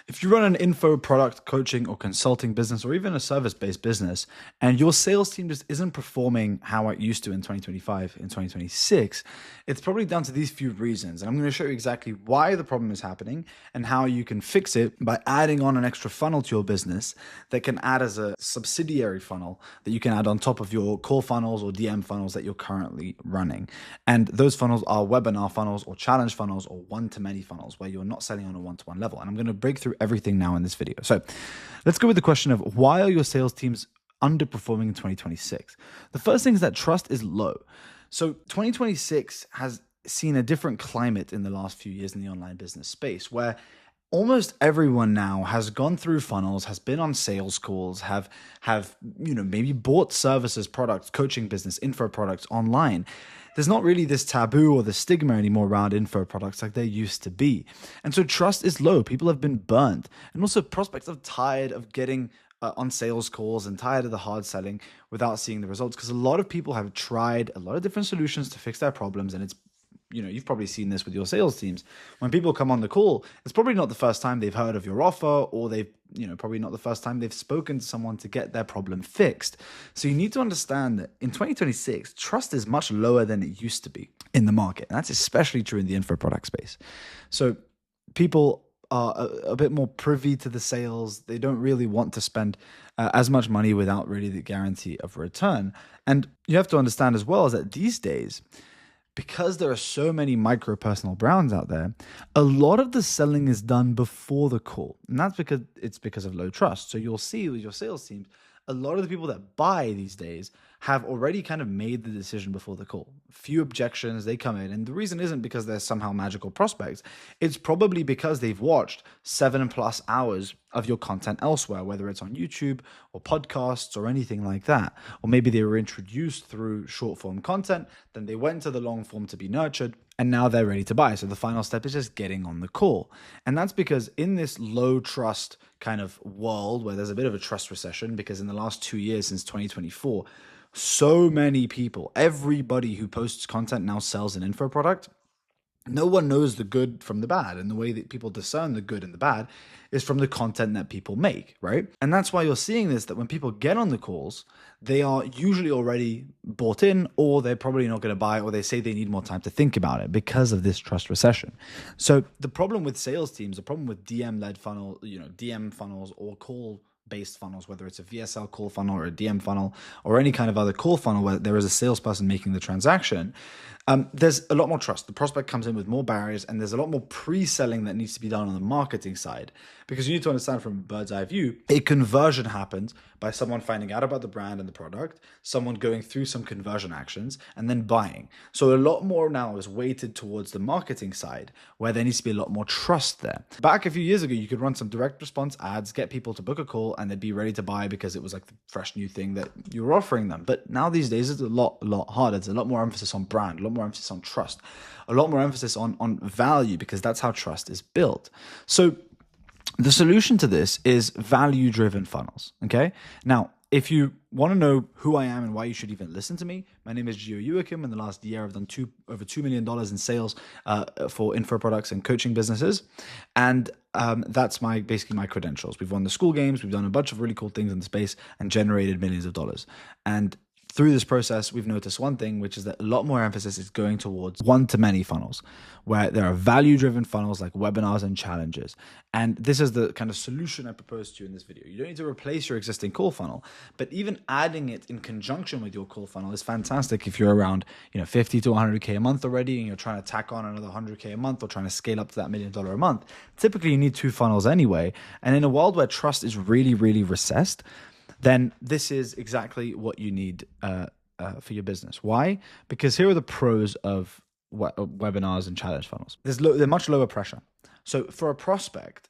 If you run an info product coaching or consulting business or even a service-based business and your sales team just isn't performing how it used to in 2025, in 2026, it's probably down to these few reasons. And I'm going to show you exactly why the problem is happening and how you can fix it by adding on an extra funnel to your business that can add as a subsidiary funnel that you can add on top of your call funnels or DM funnels that you're currently running. And those funnels are webinar funnels or challenge funnels or one-to-many funnels where you're not selling on a one-to-one level. And I'm going to break through everything now in this video. So let's go with the question of why are your sales teams underperforming in 2026? The first thing is that trust is low. So 2026 has seen a different climate in the last few years in the online business space where almost everyone now has gone through funnels, has been on sales calls, have maybe bought services, products, coaching business, info products online. There's not really this taboo or the stigma anymore around info products like there used to be. And so trust is low. People have been burnt. And also prospects are tired of getting on sales calls and tired of the hard selling without seeing the results, because a lot of people have tried a lot of different solutions to fix their problems. And it's, you've probably seen this with your sales teams. When people come on the call, it's probably not the first time they've heard of your offer, or they've, probably not the first time they've spoken to someone to get their problem fixed. So you need to understand that in 2026, trust is much lower than it used to be in the market. And that's especially true in the info product space. So people are a bit more privy to the sales. They don't really want to spend as much money without really the guarantee of return. And you have to understand as well is that these days, because there are so many micro personal brands out there, a lot of the selling is done before the call. And that's because of low trust. So you'll see with your sales teams, a lot of the people that buy these days have already kind of made the decision before the call. Few objections, they come in. And the reason isn't because they're somehow magical prospects. It's probably because they've watched 7+ hours of your content elsewhere, whether it's on YouTube or podcasts or anything like that. Or maybe they were introduced through short form content, then they went to the long form to be nurtured, and now they're ready to buy. So the final step is just getting on the call. And that's because in this low trust kind of world where there's a bit of a trust recession, because in the last 2 years since 2024, so many people, everybody who posts content now sells an info product. No one knows the good from the bad. And the way that people discern the good and the bad is from the content that people make, right? And that's why you're seeing this, that when people get on the calls, they are usually already bought in, or they're probably not going to buy, or they say they need more time to think about it because of this trust recession. So the problem with sales teams, the problem with DM-led funnel, DM funnels or call-based funnels, whether it's a VSL call funnel or a DM funnel or any kind of other call funnel where there is a salesperson making the transaction, there's a lot more trust. The prospect comes in with more barriers, and there's a lot more pre-selling that needs to be done on the marketing side, because you need to understand from a bird's eye view, a conversion happens by someone finding out about the brand and the product, someone going through some conversion actions, and then buying. So a lot more now is weighted towards the marketing side, where there needs to be a lot more trust there. Back a few years ago, you could run some direct response ads, get people to book a call, and they'd be ready to buy because it was like the fresh new thing that you were offering them. But now these days, it's a lot harder. It's a lot more emphasis on brand, a lot more emphasis on trust, a lot more emphasis on value, because that's how trust is built. So the solution to this is value-driven funnels, okay? Now, if you want to know who I am and why you should even listen to me, my name is Gio Joachim. In the last year, I've done over $2 million in sales for info products and coaching businesses. And that's basically my credentials. We've won the school games. We've done a bunch of really cool things in the space and generated millions of dollars. And through this process, we've noticed one thing, which is that a lot more emphasis is going towards one-to-many funnels, where there are value-driven funnels like webinars and challenges. And this is the kind of solution I propose to you in this video. You don't need to replace your existing call funnel, but even adding it in conjunction with your call funnel is fantastic if you're around 50 to 100K a month already, and you're trying to tack on another 100K a month, or trying to scale up to that $1 million a month. Typically, you need 2 funnels anyway. And in a world where trust is really, really recessed, then this is exactly what you need for your business. Why? Because here are the pros of webinars and challenge funnels. They're much lower pressure. So for a prospect,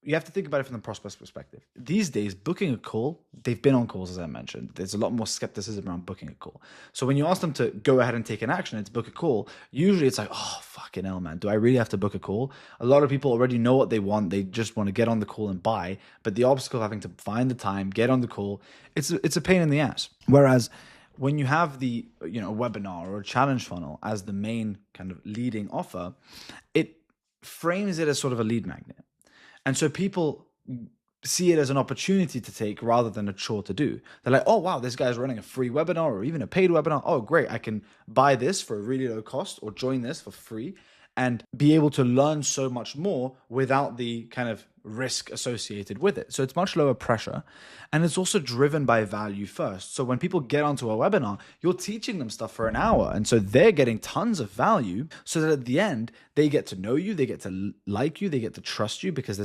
you have to think about it from the prospect's perspective. These days, booking a call, they've been on calls, as I mentioned. There's a lot more skepticism around booking a call. So when you ask them to go ahead and take an action and to book a call, usually it's like, oh, fucking hell, man, do I really have to book a call? A lot of people already know what they want. They just want to get on the call and buy. But the obstacle of having to find the time, get on the call, it's a pain in the ass. Whereas when you have the webinar or a challenge funnel as the main kind of leading offer, it frames it as sort of a lead magnet. And so people see it as an opportunity to take rather than a chore to do. They're like, oh, wow, this guy's running a free webinar or even a paid webinar. Oh, great. I can buy this for a really low cost or join this for free and be able to learn so much more without the kind of risk associated with it. So it's much lower pressure, and it's also driven by value first. So when people get onto a webinar, you're teaching them stuff for an hour, and so they're getting tons of value, so that at the end they get to know you, they get to like you, they get to trust you, because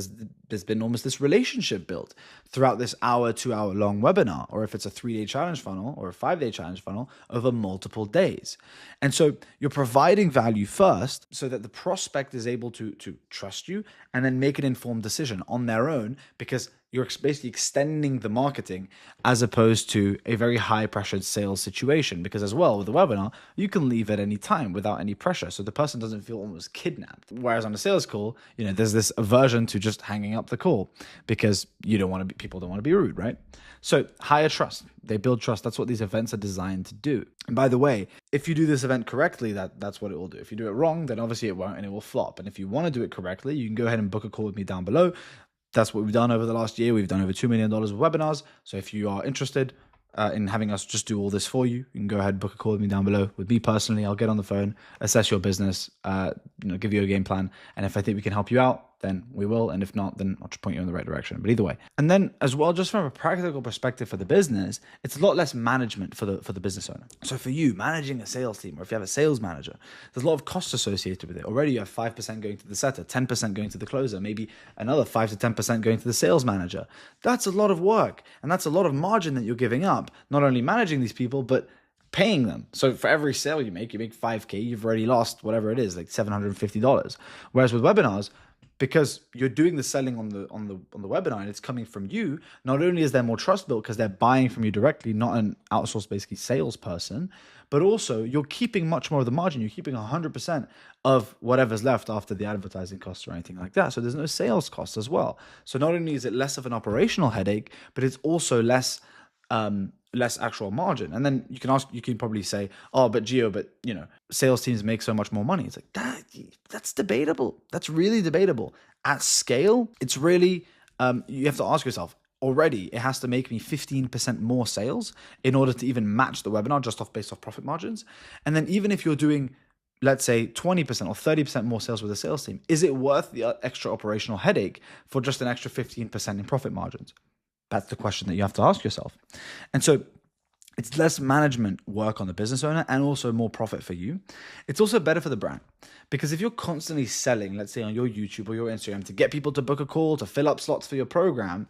there's been almost this relationship built throughout this hour, 2 hour long webinar, or if it's a 3-day challenge funnel or a 5-day challenge funnel over multiple days. And so you're providing value first so that the prospect is able to trust you and then make an informed decision on their own, because you're basically extending the marketing as opposed to a very high pressured sales situation. Because as well, with a webinar, you can leave at any time without any pressure. So the person doesn't feel almost kidnapped. Whereas on a sales call, there's this aversion to just hanging up the call because people don't want to be rude, right? So higher trust, they build trust. That's what these events are designed to do. And by the way, if you do this event correctly, that's what it will do. If you do it wrong, then obviously it won't, and it will flop. And if you want to do it correctly, you can go ahead and book a call with me down below. That's what we've done over the last year. We've done over $2 million of webinars. So if you are interested in having us just do all this for you, you can go ahead and book a call with me down below. With me personally, I'll get on the phone, assess your business, give you a game plan. And if I think we can help you out, then we will. And if not, then I'll just point you in the right direction. But either way. And then as well, just from a practical perspective for the business, it's a lot less management for the business owner. So for you, managing a sales team, or if you have a sales manager, there's a lot of costs associated with it. Already you have 5% going to the setter, 10% going to the closer, maybe another 5 to 10% going to the sales manager. That's a lot of work. And that's a lot of margin that you're giving up, not only managing these people, but paying them. So for every sale you make 5K, you've already lost whatever it is, like $750. Whereas with webinars, because you're doing the selling on the webinar and it's coming from you, not only is there more trust built because they're buying from you directly, not an outsourced basically salesperson, but also you're keeping much more of the margin. You're keeping 100% of whatever's left after the advertising costs or anything like that. So there's no sales costs as well. So not only is it less of an operational headache, but it's also less actual margin. And then you can probably say, oh, but Gio, sales teams make so much more money. It's like, that's debatable. That's really debatable. At scale, it's really, you have to ask yourself, already it has to make me 15% more sales in order to even match the webinar just based off profit margins. And then even if you're doing, let's say 20% or 30% more sales with a sales team, is it worth the extra operational headache for just an extra 15% in profit margins? That's the question that you have to ask yourself. And so it's less management work on the business owner and also more profit for you. It's also better for the brand, because if you're constantly selling, let's say on your YouTube or your Instagram, to get people to book a call, to fill up slots for your program,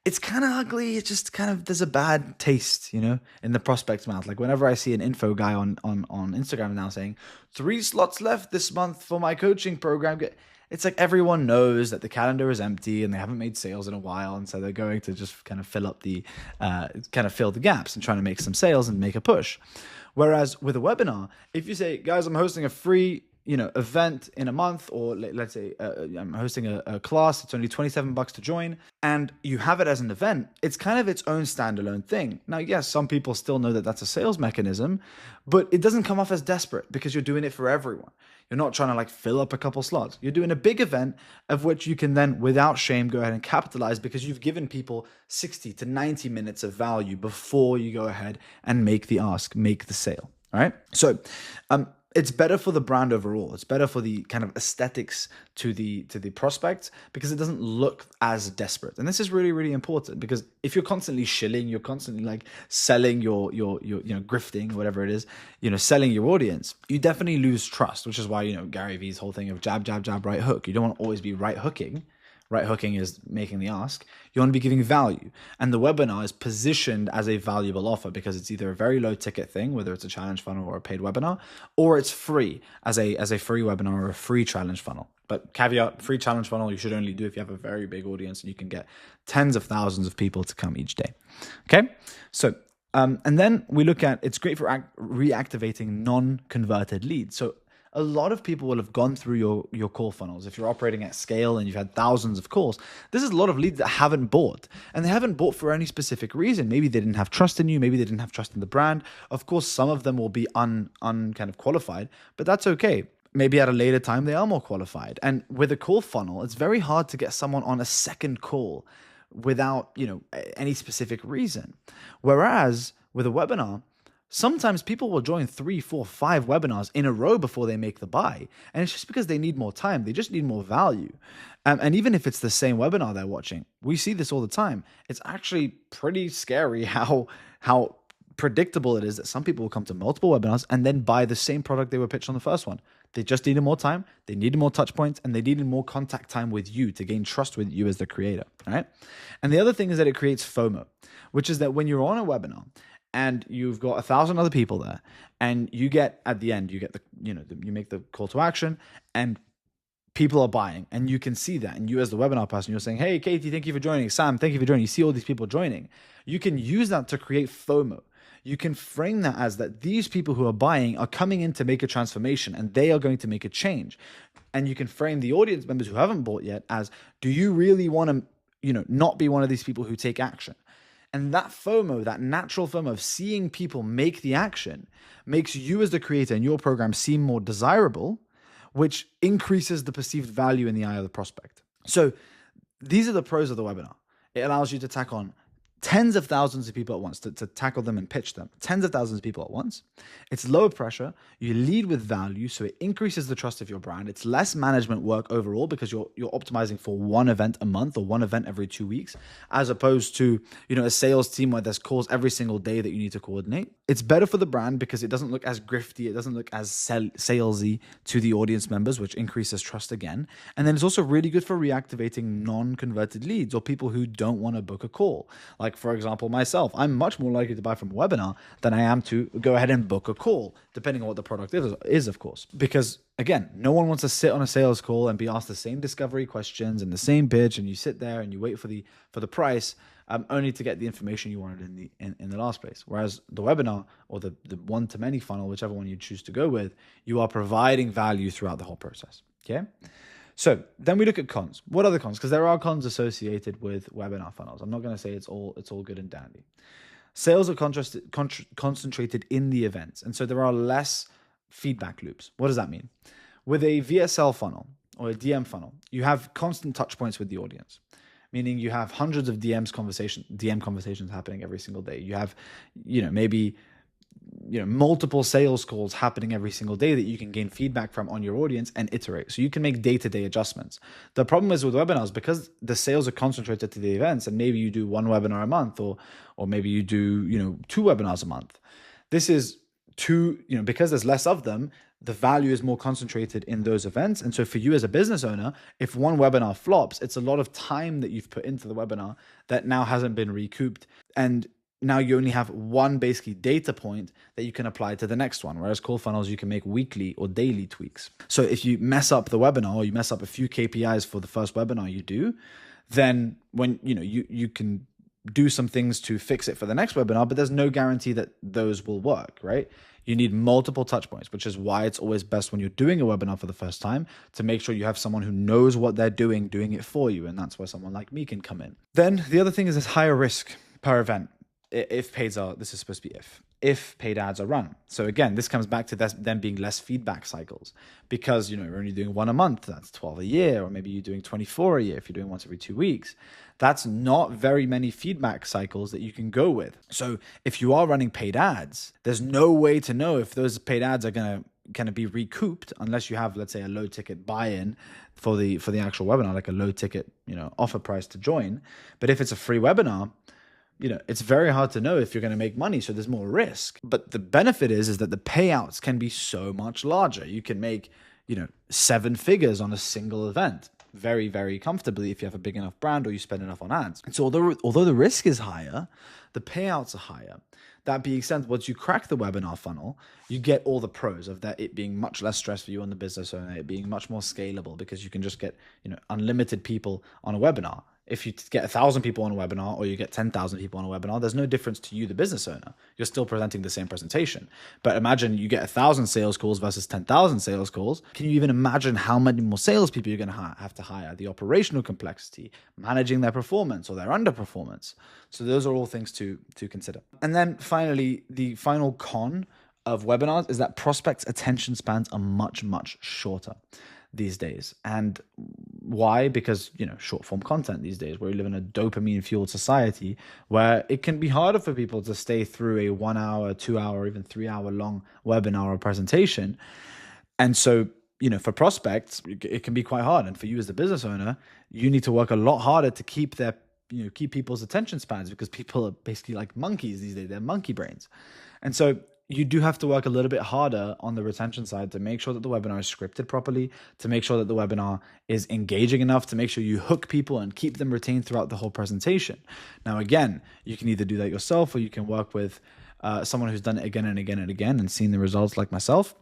it's kind of ugly. It's just kind of, there's a bad taste, in the prospect's mouth. Like whenever I see an info guy on Instagram now saying 3 slots left this month for my coaching program, it's like everyone knows that the calendar is empty and they haven't made sales in a while. And so they're going to just kind of fill the gaps and trying to make some sales and make a push. Whereas with a webinar, if you say, guys, I'm hosting a free event in a month, or let's say I'm hosting a class, it's only $27 to join, and you have it as an event, it's kind of its own standalone thing. Now, yes, some people still know that that's a sales mechanism, but it doesn't come off as desperate because you're doing it for everyone. You're not trying to fill up a couple slots. You're doing a big event of which you can then, without shame, go ahead and capitalize, because you've given people 60 to 90 minutes of value before you go ahead and make the ask, make the sale. All right. So, it's better for the brand overall. It's better for the kind of aesthetics to the prospect, because it doesn't look as desperate. And this is really, really important, because if you're constantly shilling, you're constantly selling your grifting, whatever it is, selling your audience, you definitely lose trust, which is why, Gary Vee's whole thing of jab, jab, jab, right hook. You don't want to always be right hooking. Right hooking is making the ask. You want to be giving value. And the webinar is positioned as a valuable offer because it's either a very low ticket thing, whether it's a challenge funnel or a paid webinar, or it's free as a free webinar or a free challenge funnel. But caveat, free challenge funnel, you should only do if you have a very big audience and you can get tens of thousands of people to come each day. Okay. So, and then we look at, it's great for reactivating non-converted leads. So a lot of people will have gone through your call funnels. If you're operating at scale and you've had thousands of calls, this is a lot of leads that haven't bought. And they haven't bought for any specific reason. Maybe they didn't have trust in you. Maybe they didn't have trust in the brand. Of course, some of them will be kind of qualified, but that's okay. maybe at a later time they are more qualified. And with a call funnel, it's very hard to get someone on a second call without, any specific reason. Whereas with a webinar, sometimes people will join 3, 4, 5 webinars in a row before they make the buy. And it's just because they need more time. They just need more value. And even if it's the same webinar they're watching, we see this all the time. It's actually pretty scary how predictable it is that some people will come to multiple webinars and then buy the same product they were pitched on the first one. They just needed more time, they needed more touch points, and they needed more contact time with you to gain trust with you as the creator, right? And the other thing is that it creates FOMO, which is that when you're on a webinar and you've got 1,000 other people there, and you get at the end, you get you make the call to action, and people are buying, and you can see that. And you as the webinar person, you're saying, hey, Katie, thank you for joining. Sam, thank you for joining. You see all these people joining. You can use that to create FOMO. You can frame that as that these people who are buying are coming in to make a transformation and they are going to make a change. And you can frame the audience members who haven't bought yet as, do you really want to, not be one of these people who take action? And that FOMO, that natural FOMO of seeing people make the action, makes you as the creator and your program seem more desirable, which increases the perceived value in the eye of the prospect. So these are the pros of the webinar. It allows you to tack on tens of thousands of people at once, to tackle them and pitch them. Tens of thousands of people at once. It's lower pressure. You lead with value, so it increases the trust of your brand. It's less management work overall because you're optimizing for one event a month or one event every 2 weeks, as opposed to a sales team where there's calls every single day that you need to coordinate. It's better for the brand because it doesn't look as grifty, it doesn't look as salesy to the audience members, which increases trust again. And then it's also really good for reactivating non-converted leads or people who don't want to book a call. Like, for example, myself, I'm much more likely to buy from a webinar than I am to go ahead and book a call, depending on what the product is, of course. Because again, no one wants to sit on a sales call and be asked the same discovery questions and the same pitch, and you sit there and you wait for the price, only to get the information you wanted in the last place. Whereas the webinar or the one-to-many funnel, whichever one you choose to go with, you are providing value throughout the whole process. Okay. So then we look at cons. What are the cons? Because there are cons associated with webinar funnels. I'm not going to say it's all good and dandy. Sales are concentrated in the events, and so there are less feedback loops. What does that mean? With a VSL funnel or a DM funnel, you have constant touch points with the audience, meaning you have hundreds of DM conversations happening every single day. You have, maybe multiple sales calls happening every single day that you can gain feedback from on your audience and iterate. So you can make day-to-day adjustments. The problem is with webinars, because the sales are concentrated to the events, and maybe you do one webinar a month or maybe you do, 2 webinars a month. This is because there's less of them, the value is more concentrated in those events. And so for you as a business owner, if one webinar flops, it's a lot of time that you've put into the webinar that now hasn't been recouped. And now you only have one basically data point that you can apply to the next one. Whereas call funnels, you can make weekly or daily tweaks. So if you mess up the webinar or you mess up a few KPIs for the first webinar you do, then when you can do some things to fix it for the next webinar, but there's no guarantee that those will work, right? You need multiple touch points, which is why it's always best when you're doing a webinar for the first time to make sure you have someone who knows what they're doing it for you. And that's where someone like me can come in. Then the other thing is higher risk per event. If paid ads are run. So again, this comes back to them being less feedback cycles, because you're only doing 1 a month, that's 12 a year, or maybe you're doing 24 a year if you're doing once every 2 weeks. That's not very many feedback cycles that you can go with. So if you are running paid ads, there's no way to know if those paid ads are going to be recouped unless you have, let's say, a low ticket buy-in for the actual webinar, like a low ticket offer price to join. But if it's a free webinar, it's very hard to know if you're going to make money, so there's more risk. But the benefit is that the payouts can be so much larger. You can make, 7 figures on a single event very, very comfortably if you have a big enough brand or you spend enough on ads. And so although the risk is higher, the payouts are higher. That being said, once you crack the webinar funnel, you get all the pros of that, it being much less stress for you on the business owner, it being much more scalable because you can just get, unlimited people on a webinar. If you get 1,000 people on a webinar or you get 10,000 people on a webinar, there's no difference to you, the business owner. You're still presenting the same presentation. But imagine you get 1,000 sales calls versus 10,000 sales calls. Can you even imagine how many more salespeople you're going to have to hire? The operational complexity, managing their performance or their underperformance. So those are all things to consider. And then finally, the final con of webinars is that prospects' attention spans are much, much shorter these days. And why? Because, short form content these days, where we live in a dopamine fueled society where it can be harder for people to stay through a 1 hour, 2 hour, even 3 hour long webinar or presentation. And so, for prospects, it can be quite hard. And for you as the business owner, you need to work a lot harder to keep people's attention spans, because people are basically like monkeys these days. They're monkey brains. And so you do have to work a little bit harder on the retention side to make sure that the webinar is scripted properly, to make sure that the webinar is engaging enough, to make sure you hook people and keep them retained throughout the whole presentation. Now, again, you can either do that yourself, or you can work with someone who's done it again and again and again and seen the results, like myself.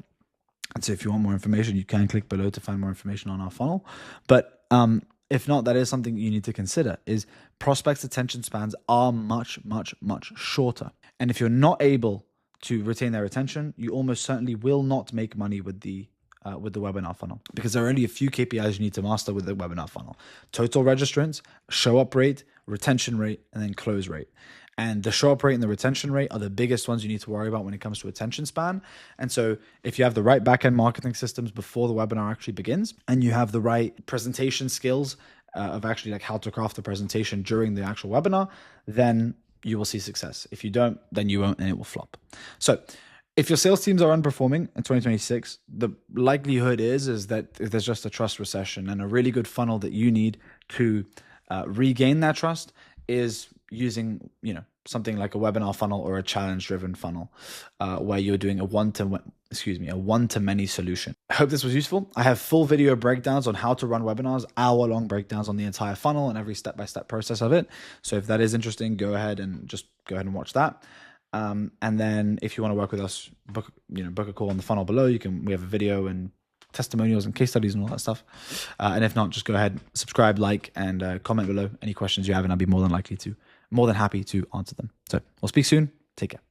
And so if you want more information, you can click below to find more information on our funnel. But if not, that is something you need to consider, is prospects' attention spans are much, much, much shorter. And if you're not able to retain their attention, you almost certainly will not make money with the webinar funnel, because there are only a few KPIs you need to master with the webinar funnel: total registrants, show up rate, retention rate, and then close rate. And the show up rate and the retention rate are the biggest ones you need to worry about when it comes to attention span. And so if you have the right backend marketing systems before the webinar actually begins, and you have the right presentation skills of actually like how to craft the presentation during the actual webinar, then you will see success. If you don't, then you won't, and it will flop. So if your sales teams are underperforming in 2026, the likelihood is that there's just a trust recession, and a really good funnel that you need to regain that trust is using, something like a webinar funnel or a challenge-driven funnel, where you're doing a one-to-many solution. I hope this was useful. I have full video breakdowns on how to run webinars, hour-long breakdowns on the entire funnel and every step-by-step process of it. So if that is interesting, go ahead and watch that. And then if you want to work with us, book a call on the funnel below. We have a video and testimonials and case studies and all that stuff. And if not, just go ahead, subscribe, like, and comment below any questions you have, and I'll be more than happy to answer them. So we'll speak soon. Take care.